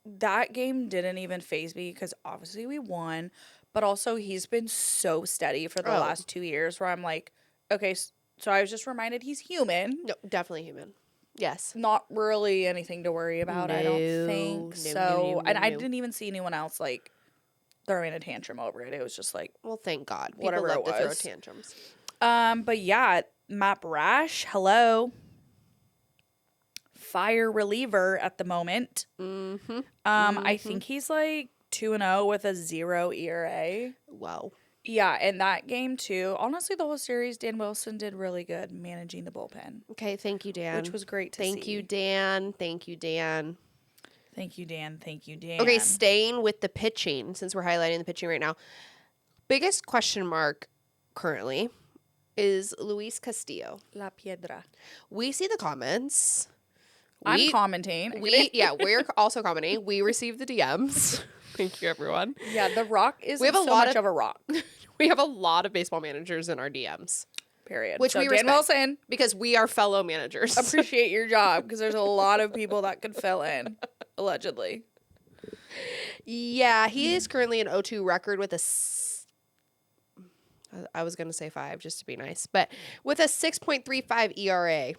that game didn't even faze me because obviously we won, but also he's been so steady for the Oh. last 2 years where I'm like, okay, so I was just reminded he's human. No, definitely human. Yes. Not really anything to worry about, I don't No, think. no, So, no, and I no. didn't even see anyone else, like, throwing a tantrum over it. It was just like, Well, thank God. People Whatever love it to throw was. tantrums. but yeah, Matt Brash, hello. Fire reliever at the moment. Mm-hmm. I think he's like 2-0 with a 0 ERA. Wow. Yeah, and that game too. Honestly, the whole series, Dan Wilson did really good managing the bullpen, Okay, thank you, Dan. which was great to see. Thank you, Dan. Thank you, Dan. Thank you, Dan. Thank you, Dan. Okay, staying with the pitching, since we're highlighting the pitching right now. Biggest question mark currently is Luis Castillo. La Piedra. We see the comments. I'm commenting. We're also commenting. We received the DMs. Thank you, everyone. Yeah, The Rock is We have a so lot much of a rock. We have a lot of baseball managers in our DMs Period. Which so we Dan respect. Wilson, because we are fellow managers. appreciate your job because there's a lot of people that could fill in, allegedly. Yeah, he is currently an 0-2 record with I was going to say 5 just to be nice, but with a 6.35 ERA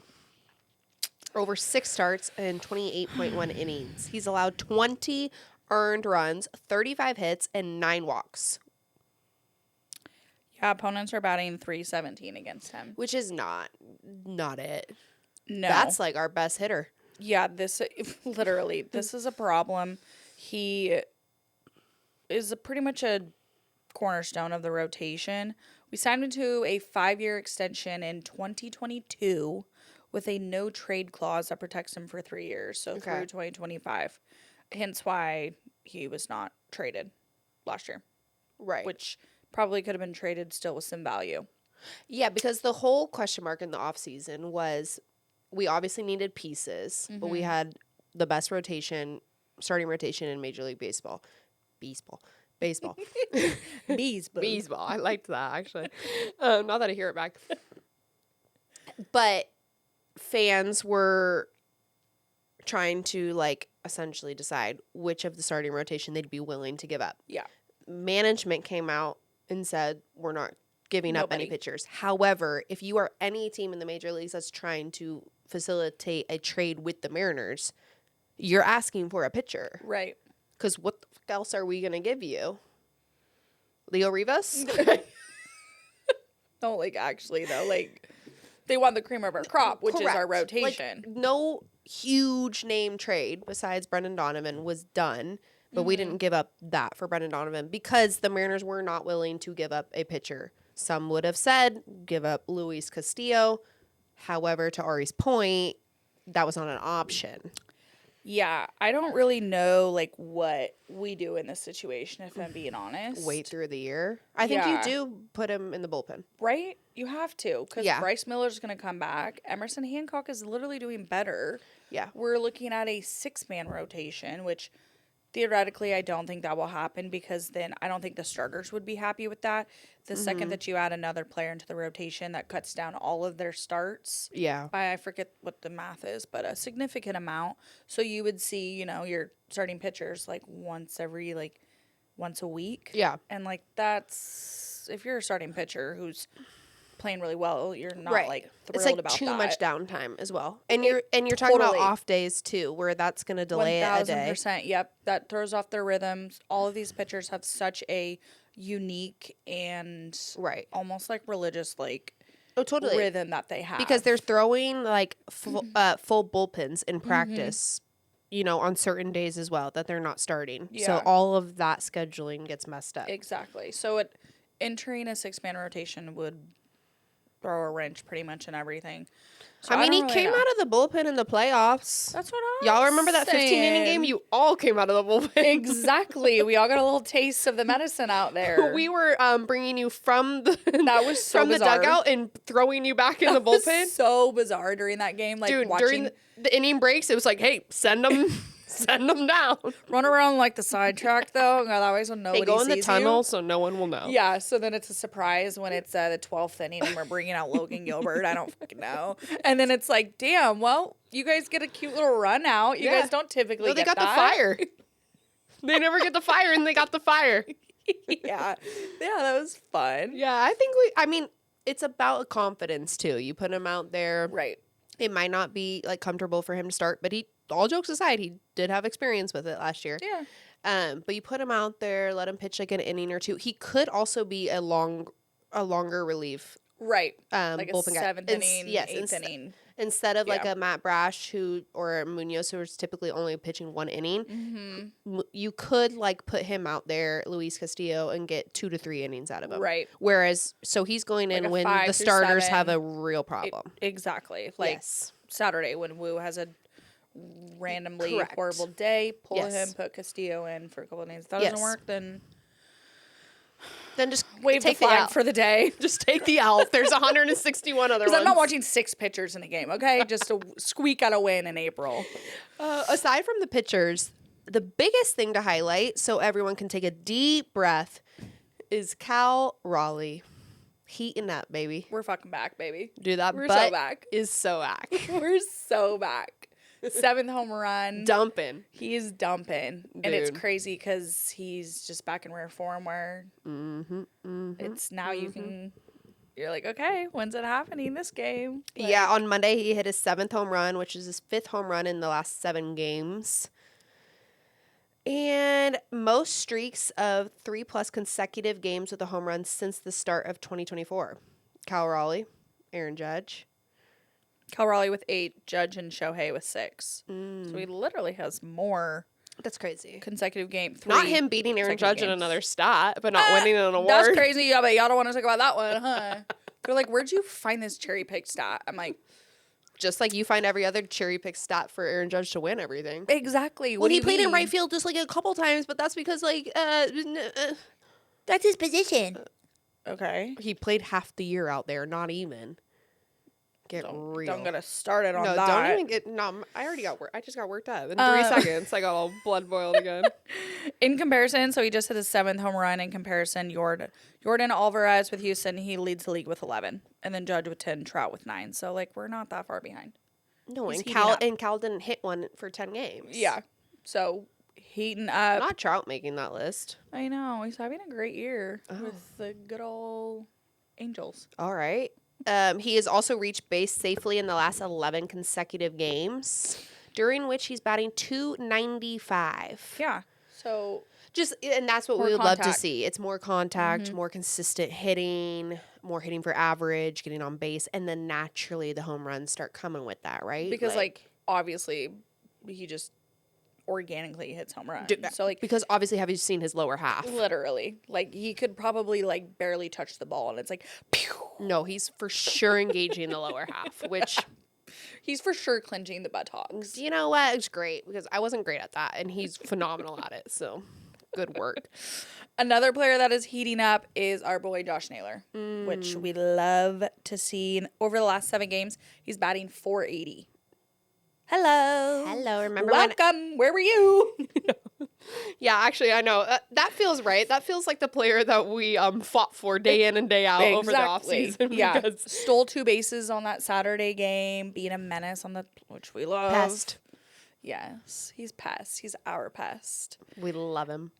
over 6 starts and 28.1 innings. He's allowed 20 earned runs, 35 hits, and 9 walks, Yeah, opponents are batting .317 against him. which is not it. No. That's like our best hitter. Yeah, this literally, this is a problem. He is pretty much a cornerstone of the rotation. We signed him to a 5-year extension in 2022 with a no trade clause that protects him for 3 years, so through 2025. Hence why he was not traded last year, Right. which probably could have been traded still with some value. Yeah, because the whole question mark in the offseason was we obviously needed pieces, but we had the best starting rotation in Major League Baseball. Baseball. Baseball. I liked that, actually. Not that I hear it back. But fans were trying to, like, essentially decide which of the starting rotation they'd be willing to give up. Yeah. Management came out and said, we're not giving up any Nobody. pitchers. However, if you are any team in the major leagues that's trying to facilitate a trade with the Mariners, you're asking for a pitcher. Right. Because what the fuck else are we going to give you? Leo Rivas? No, like, actually, though, like, they want the cream of our crop, which is our Correct. rotation. Like, no huge name trade besides Brendan Donovan was done, but we didn't give up that for Brendan Donovan because the Mariners were not willing to give up a pitcher. Some would have said give up Luis Castillo. However, to Ari's point, that was not an option. Yeah, I don't really know, like, what we do in this situation, if I'm being honest. Wait through the year. I think you Yeah. do put him in the bullpen. Right? You have to, because Yeah. Bryce Miller's going to come back. Emerson Hancock is literally doing better. Yeah. We're looking at a 6-man rotation, which Theoretically, I don't think that will happen because then I don't think the starters would be happy with that. The second that you add another player into the rotation, that cuts down all of their starts. Yeah. By, I forget what the math is, but a significant amount. So you would see, your starting pitchers like once a week. Yeah. And like that's, if you're a starting pitcher who's playing really well, you're not like thrilled it's like about too that. much downtime as well. And you're talking about Totally. off days too, where that's going to delay it a day. 1000%. Yep. That throws off their rhythms. All of these pitchers have such a unique and almost like religious totally rhythm that they have. Because they're throwing like full bullpens in practice, on certain days as well that they're not starting. Yeah. So all of that scheduling gets messed up. Exactly. So entering a 6-man rotation would throw a wrench pretty much in everything. So I mean, he came out of the bullpen in the playoffs. That's what I'm Y'all remember that 15-inning game? You all came out of the bullpen. Exactly. We all got a little taste of the medicine out there. We were bringing you from the from the dugout and throwing you back in the bullpen. So bizarre during that game. Like, dude, watching during the inning breaks, it was like, hey, send them down. Run around like the sidetrack though. That way so nobody Hey, go in the sees tunnel you. so no one will know. Yeah, so then it's a surprise when it's the 12th inning and we're bringing out Logan Gilbert. I don't fucking know. And then it's like, damn, well, you guys get a cute little run out. You guys don't typically they get got the fire. They never get the fire, and they got the fire. Yeah, that was fun. Yeah, I mean, it's about confidence too. You put him out there. Right. It might not be like comfortable for him to start, but all jokes aside, he did have experience with it last year. Yeah. But you put him out there, let him pitch like an inning or two. He could also be a longer relief. Right. Like a bullpen guy. 7th inning, 8th inning. Instead of like a Matt Brash or a Munoz who's typically only pitching 1 inning, you could like put him out there, Luis Castillo, and get 2 to 3 innings out of him. Right. Whereas, so he's going in when the starters have a real problem. Exactly. Like Saturday when Wu has a randomly horrible day, pull him, put Castillo in for a couple of days. If that doesn't work, then just wave the flag for the day. Just take the L. There's 161 other ones. Because I'm not watching 6 pitchers in a game, okay? Just to squeak out a win in April. Aside from the pitchers, the biggest thing to highlight, so everyone can take a deep breath, is Cal Raleigh. Heating up, baby. We're fucking back, baby. Dude, that We're butt so back. is so back. We're so back. 7th home run. Dumping. He is dumping. Dude. And it's crazy because he's just back in rare form where it's now you're like, okay, when's it happening this game? Like, yeah, on Monday he hit his 7th home run, which is his 5th home run in the last 7 games. And most streaks of 3+ consecutive games with a home run since the start of 2024. Cal Raleigh, Aaron Judge. Cal Raleigh with 8, Judge and Shohei with 6. So he literally has more. That's crazy. Consecutive game. Not him beating Aaron Judge in another stat, but not winning an award. That's crazy. Yeah, but y'all don't want to talk about that one, huh? They're like, where'd you find this cherry picked stat? I'm like, just like you find every other cherry picked stat for Aaron Judge to win everything. Exactly. Well, he played in right field just like a couple times, but that's because that's his position. Okay. He played half the year out there, not even. Get real. Don't get us started on that. No, don't even get. No, I already got work. I just got worked up in 3 seconds. I got all blood boiled again. In comparison, so he just hit his 7th home run. In comparison, Jordan Alvarez with Houston, he leads the league with 11, and then Judge with 10, Trout with 9. So like we're not that far behind. No, and Cal didn't hit one for 10 games. Yeah, so heating up. Not Trout making that list. I know he's having a great year with the good old Angels. All right. He has also reached base safely in the last 11 consecutive games, during which he's batting .295. Yeah. So and that's what we would love to see. It's more contact, Mm-hmm. more consistent hitting, more hitting for average, getting on base, and then naturally the home runs start coming with that, right? Because obviously he just organically hits home runs. So because obviously have you seen his lower half? Literally. Like he could probably barely touch the ball and it's like pew. No, he's for sure engaging the lower half, which he's for sure clenching the buttocks. You know what? It's great because I wasn't great at that and he's phenomenal at it. So good work. Another player that is heating up is our boy Josh Naylor, which we love to see. And over the last 7 games, he's batting .480. Hello. Remember Welcome. Where were you? Yeah, actually, I know. That feels right. That feels like the player that we fought for day in and day out over the offseason. Yeah, Because stole 2 bases on that Saturday game, being a menace on the, which we love. pest. Yes, he's pest. He's our pest. We love him.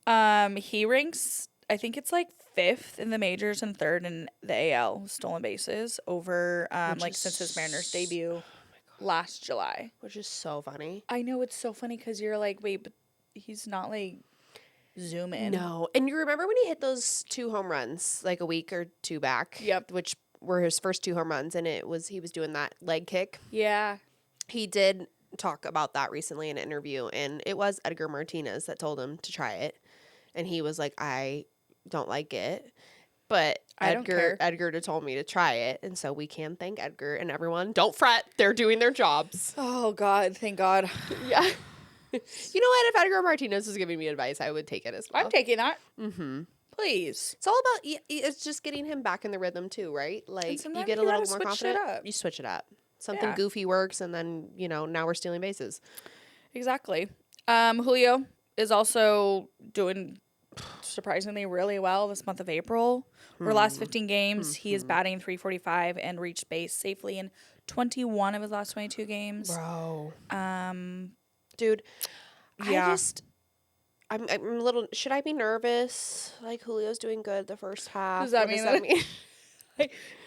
He ranks, I think it's like 5th in the majors and 3rd in the AL stolen bases over since his Mariners debut last July. Which is so funny. I know, it's so funny because you're like, wait, but he's not like zooming. No. And you remember when he hit those 2 home runs like a week or 2 back? Yep. Which were his first 2 home runs, and he was doing that leg kick. Yeah. He did talk about that recently in an interview, and it was Edgar Martinez that told him to try it. And he was like, I don't like it. But I don't care. Edgar told me to try it, and so we can thank Edgar and everyone. Don't fret. They're doing their jobs. Oh, God. Thank God. Yeah. You know what? If Edgar Martinez was giving me advice, I would take it as well. I'm taking that. Mm-hmm. Please. It's all about, it's just getting him back in the rhythm too, right? Like, you get a little more confident. You switch it up. Something goofy works, and then, now we're stealing bases. Exactly. Julio is also doing surprisingly really well this month of April. For the last 15 games, he is batting .345 and reached base safely in 21 of his last 22 games. Bro. Dude, yeah. I'm a little, should I be nervous? Like, Julio's doing good the first half. Does that mean?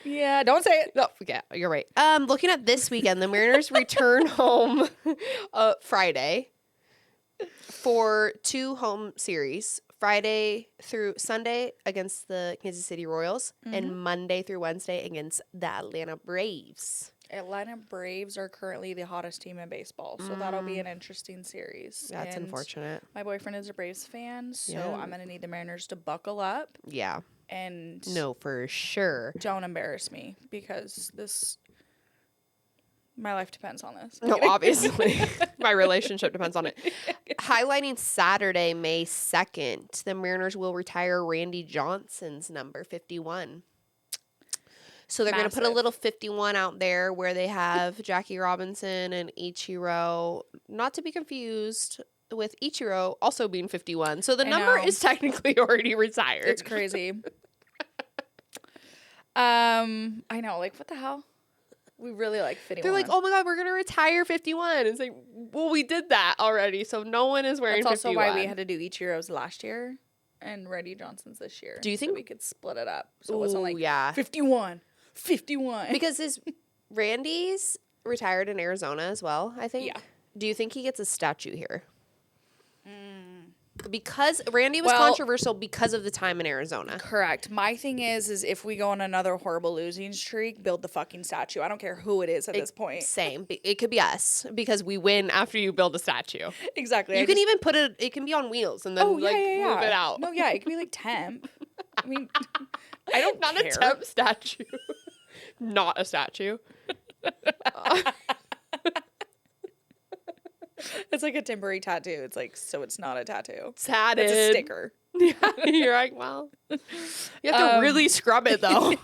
Yeah, don't say it. No, yeah, you're right. Looking at this weekend, the Mariners return home Friday for 2 home series. Friday through Sunday against the Kansas City Royals, and Monday through Wednesday against the Atlanta Braves. Atlanta Braves are currently the hottest team in baseball, so that'll be an interesting series. That's unfortunate. My boyfriend is a Braves fan, so I'm going to need the Mariners to buckle up. Yeah. And no, for sure. Don't embarrass me, because my life depends on this. No, obviously. My relationship depends on it. Highlighting Saturday, May 2nd, the Mariners will retire Randy Johnson's number 51. So they're going to put a little 51 out there where they have Jackie Robinson and Ichiro, not to be confused with Ichiro also being 51. So the number is technically already retired. It's crazy. I know, like, what the hell? We really like 51. They're like, oh my God, we're going to retire 51. It's like, well, we did that already, so no one is wearing 51. That's also why we had to do Ichiro's last year and Randy Johnson's this year. Do you think we could split it up? So it wasn't like 51. Because Randy's retired in Arizona as well, I think. Yeah. Do you think he gets a statue here? Because Randy was controversial because of the time in Arizona. Correct. My thing is if we go on another horrible losing streak, build the fucking statue. I don't care who it is at this point. Same. It could be us, because we win after you build a statue. Exactly. You can even put it can be on wheels and then move it out. No, yeah, it could be like temp. I mean, I don't Not care. a temp statue. Not a statue. It's like a temporary tattoo. It's like, so it's not a tattoo. It's hatted. It's a sticker. Yeah, you're like, well, you have to really scrub it though.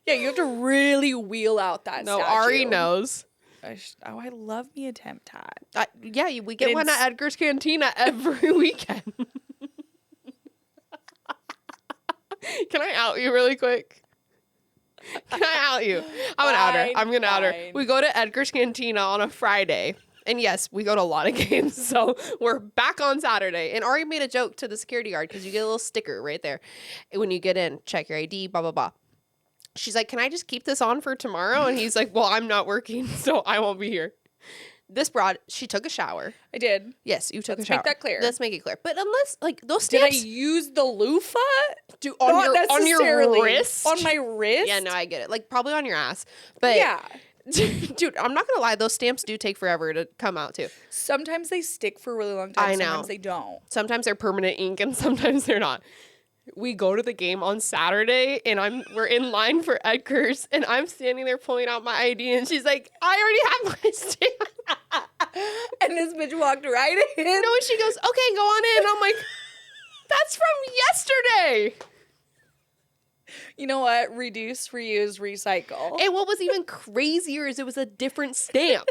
Yeah, you have to really wheel out that statue. Ari knows. I love me a temp tat. Yeah, we get one at Edgar's Cantina every weekend. Can I out you really quick? Can I out you? I'm gonna out her. I'm gonna out her. We go to Edgar's Cantina on a Friday. And yes, we go to a lot of games. So we're back on Saturday. And Ari made a joke to the security guard, because you get a little sticker right there. When you get in, check your ID, blah, blah, blah. She's like, can I just keep this on for tomorrow? And he's like, well, I'm not working, so I won't be here. She took a shower. I did. Yes, you took a shower. Let's make that clear. Let's make it clear. But unless, like, those stamps. Did I use the loofah? On your wrist? On my wrist? Yeah, no, I get it. Like, probably on your ass. But yeah. Dude, I'm not going to lie. Those stamps do take forever to come out, too. Sometimes they stick for a really long time. I know. Sometimes they don't. Sometimes they're permanent ink, and sometimes they're not. We go to the game on Saturday, and we're in line for Edgar's, and I'm standing there pulling out my ID, and she's like, I already have my stamp. And this bitch walked right in. No, and she goes, okay, go on in. I'm like, that's from yesterday. You know what? Reduce, reuse, recycle. And what was even crazier is it was a different stamp.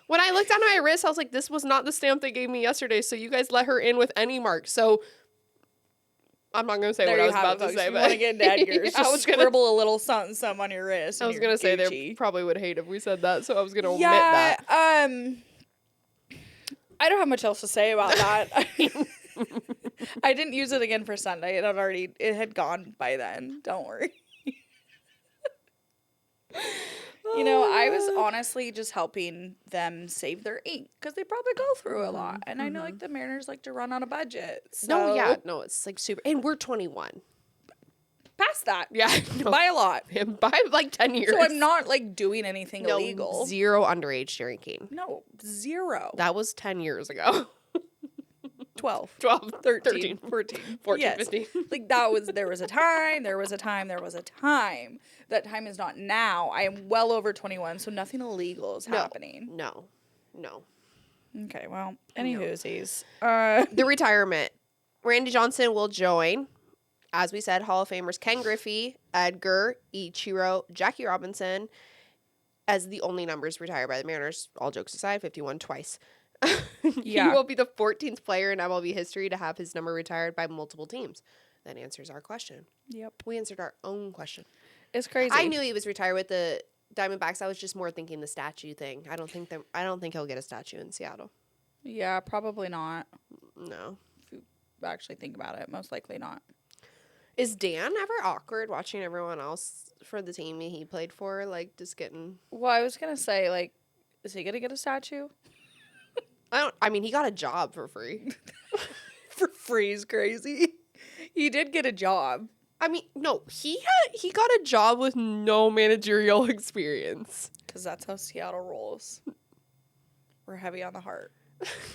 When I looked down at my wrist, I was like, this was not the stamp they gave me yesterday, so you guys let her in with any mark. So I'm not going to say what I was about to say. If you want to get into Edgar's, I just was scribble a little something, something on your wrist. I was going to say they probably would hate if we said that, so I was going to omit that. I don't have much else to say about that. I didn't use it again for Sunday. It had gone by then. Don't worry. You know, I was honestly just helping them save their ink because they probably go through a lot. And I know like the Mariners like to run on a budget. So No, it's like super. And we're 21. Past that. Yeah. No. By a lot. By like 10 years. So I'm not like doing anything illegal. Zero underage drinking. No, 0. That was 10 years ago. 12, 13, 14, 14, 15. Like there was a time. That time is not now. I am well over 21, so nothing illegal is happening. No. Okay, well, anywhoosies. The retirement. Randy Johnson will join, as we said, Hall of Famers Ken Griffey, Edgar, Ichiro, Jackie Robinson, as the only numbers retired by the Mariners. All jokes aside, 51 twice. He will be the 14th player in MLB history to have his number retired by multiple teams. That answers our question. Yep. We answered our own question. It's crazy. I knew he was retired with the Diamondbacks. I was just more thinking the statue thing. I don't think he'll get a statue in Seattle. Yeah, probably not. No. If you actually think about it, most likely not. Is Dan ever awkward watching everyone else for the team he played for, like, just getting... Well, I was going to say, like, is he going to get a statue? I mean, he got a job for free. For free is crazy. He did get a job. I mean, no, he got a job with no managerial experience. Because that's how Seattle rolls. We're heavy on the heart.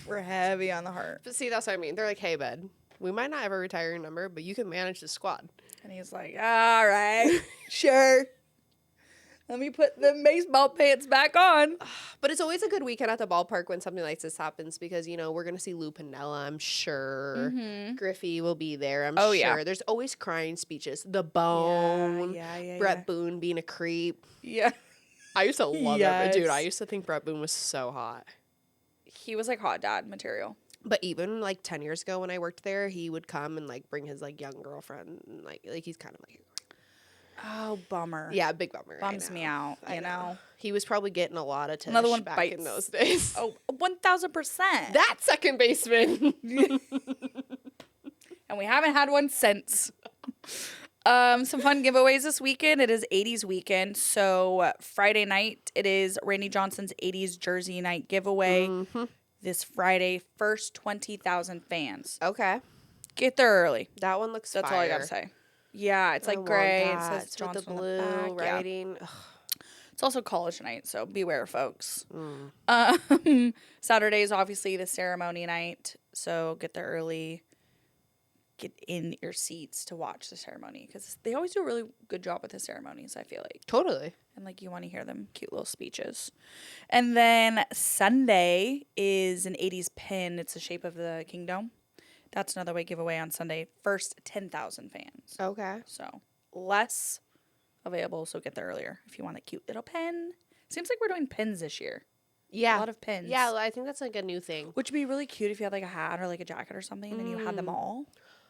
But see, that's what I mean. They're like, hey, bud, we might not ever retire your number, but you can manage the squad. And he's like, all right, sure. Let me put the baseball pants back on. But it's always a good weekend at the ballpark when something like this happens because, you know, we're going to see Lou Piniella, I'm sure. Mm-hmm. Griffey will be there, I'm sure. Yeah. There's always crying speeches. The Bone. Yeah. Brett Boone being a creep. Yeah. I used to love it. Dude, I used to think Brett Boone was so hot. He was like hot dad material. But even like 10 years ago when I worked there, he would come and like bring his like young girlfriend. And, like he's kind of like... Oh, bummer. Yeah, big bummer. Bums me out, you know. He was probably getting a lot of tish Another one back bites. in those days. Oh, 1,000%. That second baseman. And we haven't had one since. Some fun giveaways this weekend. It is 80s weekend. So Friday night, it is Randy Johnson's 80s jersey night giveaway. Mm-hmm. This Friday, first 20,000 fans. Okay. Get there early. That one looks That's fire. all I got to say. Yeah, it's like gray. It says Johnson with the blue writing. Yeah. It's also college night, so beware, folks. Saturday is obviously the ceremony night, so get there early. Get in your seats to watch the ceremony because they always do a really good job with the ceremonies, I feel like. Totally. And like you want to hear them cute little speeches. And then Sunday is an 80s pin. It's the shape of the Kingdom. That's another way giveaway on Sunday. First 10,000 fans. Okay. So less available, so get there earlier if you want a cute little pin. Seems like we're doing pins this year. Yeah. A lot of pins. Yeah, I think that's like a new thing. Which would be really cute if you had like a hat or like a jacket or something and you had them all.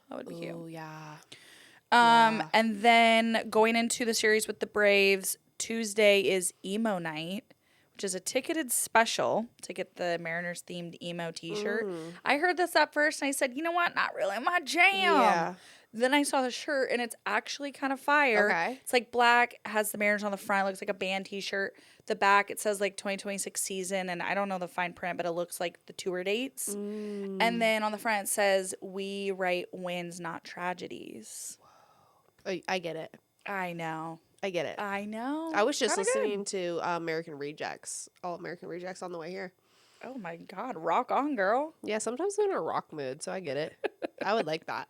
That would be cute. Oh, yeah. And then going into the series with the Braves, Tuesday is emo night, which is a ticketed special to get the Mariners themed emo t-shirt. I heard this at first and I said, you know what? Not really my jam. Yeah. Then I saw the shirt and it's actually kind of fire. Okay. It's like black, has the Mariners on the front, looks like a band t-shirt. The back, it says like 2026 season, and I don't know the fine print, but it looks like the tour dates. And then on the front it says, we write wins, not tragedies. Whoa. I get it. I know. I get it. I know. I was just listening to American Rejects, All American Rejects on the way here. Oh my God. Rock on, girl. Yeah, sometimes I'm in a rock mood, so I get it. I would like that.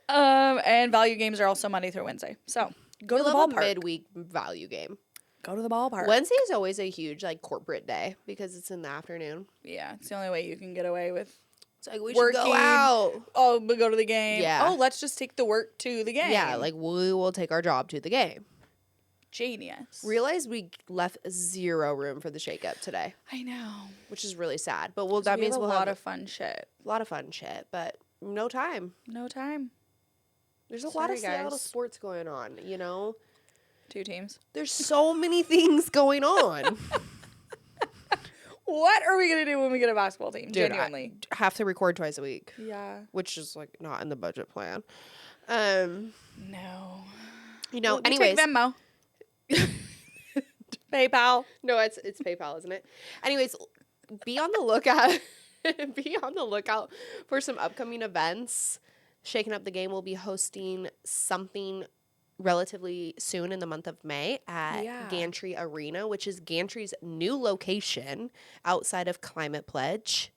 And value games are also Monday through Wednesday. So go to the ballpark. A midweek value game. Go to the ballpark. Wednesday is always a huge like corporate day because it's in the afternoon. Yeah, it's the only way you can get away with. It's like we should go out. Oh, we go to the game. Yeah. Oh, let's just take the work to the game. Yeah, like we will take our job to the game. genius. Realized we left zero room for the shake-up today, I know. which is really sad. But that We means have we'll a lot have of fun shit. a lot of fun shit, but no time. No time. There's a lot of Sorry, Seattle guys. sports going on, you know? 2 teams. There's so many things going on. What are we gonna do when we get a basketball team? Dude, Genuinely. I have to record twice a week, Yeah. which is like not in the budget plan. No. You know, Well, we anyways. take Venmo. PayPal. No, it's PayPal, isn't it? Anyways, be on the lookout. Be on the lookout for some upcoming events. Shaking Up the Game will be hosting something relatively soon in the month of May at Gantry Arena, which is Gantry's new location outside of Climate Pledge.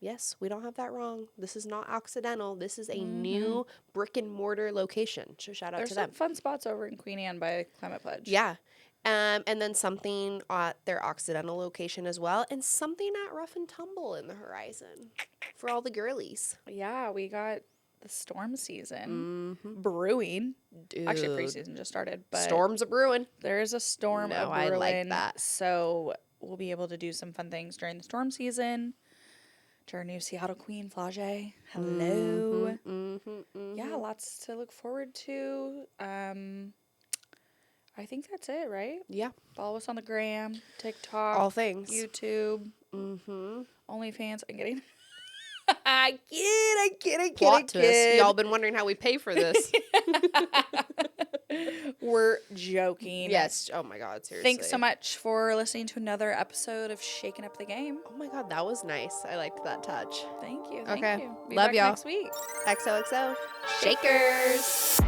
Yes, we don't have that wrong. This is not accidental. This is a new brick and mortar location. So shout out There's to some them. fun spots over in Queen Anne by Climate Pledge. Yeah. And then something at their Occidental location as well. And something at Rough and Tumble in the horizon for all the girlies. Yeah, we got the storm season brewing. Dude. Actually, preseason just started, but Storms a brewing. there is a storm No, a I brewing. like that. So we'll be able to do some fun things during the storm season. To our new Seattle Queen, Flage. Hello. Yeah, lots to look forward to. I think that's it, right? Yeah. Follow us on the gram, TikTok, All things. YouTube, Mm-hmm. OnlyFans. I'm getting. I kid. Plot twist. Y'all been wondering how we pay for this. We're joking. Yes. Oh my God. Seriously. Thanks so much for listening to another episode of Shaking Up the Game. Oh my God. That was nice. I liked that touch. Thank you. Okay. You. Be Love back y'all. next week. XOXO. Shakers.